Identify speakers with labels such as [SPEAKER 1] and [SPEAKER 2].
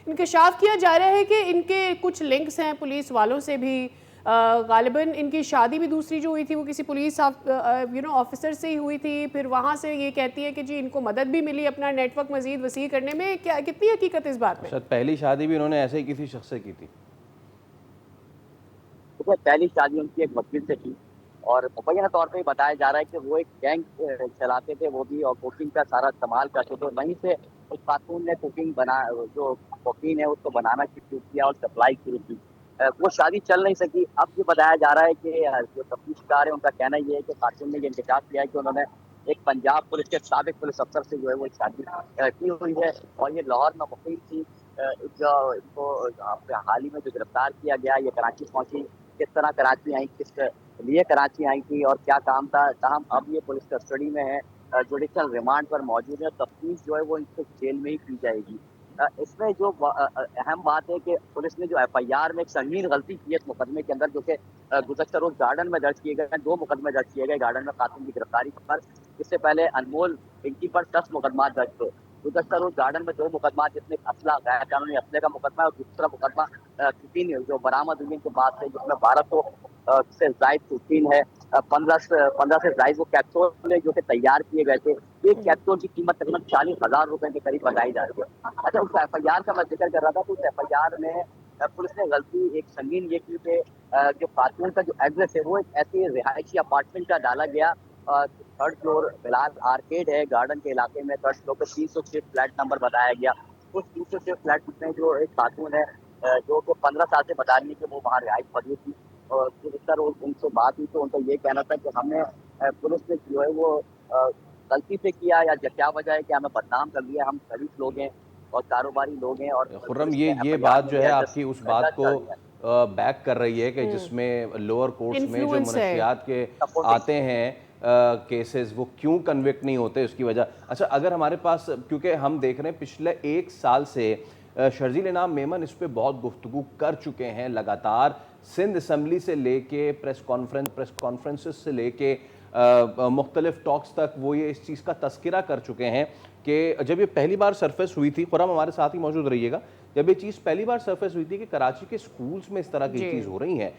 [SPEAKER 1] इंकशाफ किया जा रहा है कि इनके कुछ लिंक्स हैं पुलिस वालों से भी। गालिबन इनकी शादी भी दूसरी जो हुई थी वो किसी पुलिस ऑफिसर से ही हुई थी। फिर वहाँ से ये कहती है कि जी इनको मदद भी मिली अपना नेटवर्क मजीद वसी करने में। क्या कितनी हकीकत इस बात में?
[SPEAKER 2] शायद पहली शादी भी उन्होंने ऐसे ही किसी शख्स से की थी।
[SPEAKER 3] देखिए, पहली शादी उनकी एक वकील से की और मुबैना तौर पे बताया जा रहा है कि वो एक गैंग चलाते थे वो भी, और कुकिंग का सारा इस्तेमाल करते थे। वहीं से उस खातून ने कुकिंग बना जो कुकिंग है उसको बनाना शुरू किया और सप्लाई शुरू की। वो शादी चल नहीं सकी। अब ये बताया जा रहा है कि जो तफ्तीशकार है उनका कहना ये है कि खातून ने ये इंकशाफ किया है कि उन्होंने एक पंजाब पुलिस के साबिक पुलिस अफसर से जो है वो शादी की हुई है और ये लाहौर में मुकीम थी। जो इनको हाल ही में जो गिरफ्तार किया गया, ये कराची पहुंची, किस तरह कराची आई, किस लिए कराची आई थी और क्या काम था, ताहम अब ये पुलिस कस्टडी में है, जुडिशल रिमांड पर मौजूद है। तफ्तीश जो है वो इनको जेल में ही की जाएगी। इसमें जो अहम बात है कि पुलिस ने जो एफआईआर में एक संगीन गलती की है इस मुकदमे के अंदर, जो कि गुज़श्ता रोज गार्डन में दर्ज किए गए, 2 मुकदमे दर्ज किए गए गार्डन में खातून की गिरफ्तारी पर। इससे पहले अनमोल पिंकी पर 10 मुकदमा दर्ज थे। गुज़श्ता रोज गार्डन में 2 मुकदमा, जिसमें असला गैर कानूनी असले का मुकदमा और दूसरा मुकदमा कुकीन जो बरामद हुई के बाद से, जिसमें 1200 से जायद कुकीन है, 15 से जायद वो कैप्सूल है जो कि तैयार किए गए थे। एक कैप्सूल की कीमत तकरीबन 40,000 रुपए के करीब बताई जा रही है। अच्छा, उस एफआईआर का मैं जिक्र कर रहा था, तो उस एफआईआर में पुलिस ने गलती एक संगीन ये की कि जो खातून का जो एड्रेस है वो एक ऐसे रिहायशी अपार्टमेंट का डाला गया। थर्ड फ्लोर बिलाल आर्केड है गार्डन के इलाके में, थर्ड फ्लोर पे 306 फ्लैट नंबर बताया गया। उस 306 फ्लैट में जो एक खातून है जो कि 15 साल से बता रही है कि वो वहाँ रिहाइश मौजूद थी। और सर उनसे बात हुई तो उनका ये कहना था कि हमने पुलिस ने जो है वो गलती से किया या क्या वजह है कि हमें बदनाम कर दिया। हम शरीफ लोग हैं और कारोबारी लोग हैं और
[SPEAKER 2] खुर्रम,
[SPEAKER 3] पुलिस ने
[SPEAKER 2] ये
[SPEAKER 3] एफआईआर
[SPEAKER 2] बात
[SPEAKER 3] में
[SPEAKER 2] जो है
[SPEAKER 3] लिया,
[SPEAKER 2] आपकी उस बात को
[SPEAKER 3] दर्ज कर
[SPEAKER 2] बैक कर रही है कि जिसमें लोअर कोर्ट्स में जो
[SPEAKER 1] इन्फ्लुएंस है।
[SPEAKER 2] मनशियात के
[SPEAKER 3] सपोर्टिंग।
[SPEAKER 2] आते हैं केसेस, वो क्यों कन्विक्ट नहीं होते उसकी वजह। अच्छा, अगर हमारे पास, क्योंकि हम देख रहे हैं पिछले 1 साल से शर्जील इनाम मेमन इस पर बहुत गुफ्तगू कर चुके हैं लगातार, सिंध असम्बली से लेके प्रेस कॉन्फ्रेंसेस से लेके मुख्तलिफ टॉक्स तक वो ये इस चीज़ का तस्करा कर चुके हैं कि जब ये पहली बार सरफेस हुई थी, खुर्रम हमारे साथ ही मौजूद रहिएगा, जब ये चीज़ पहली बार सरफेस हुई थी कि कराची के स्कूल्स में इस तरह की चीज़ हो रही हैं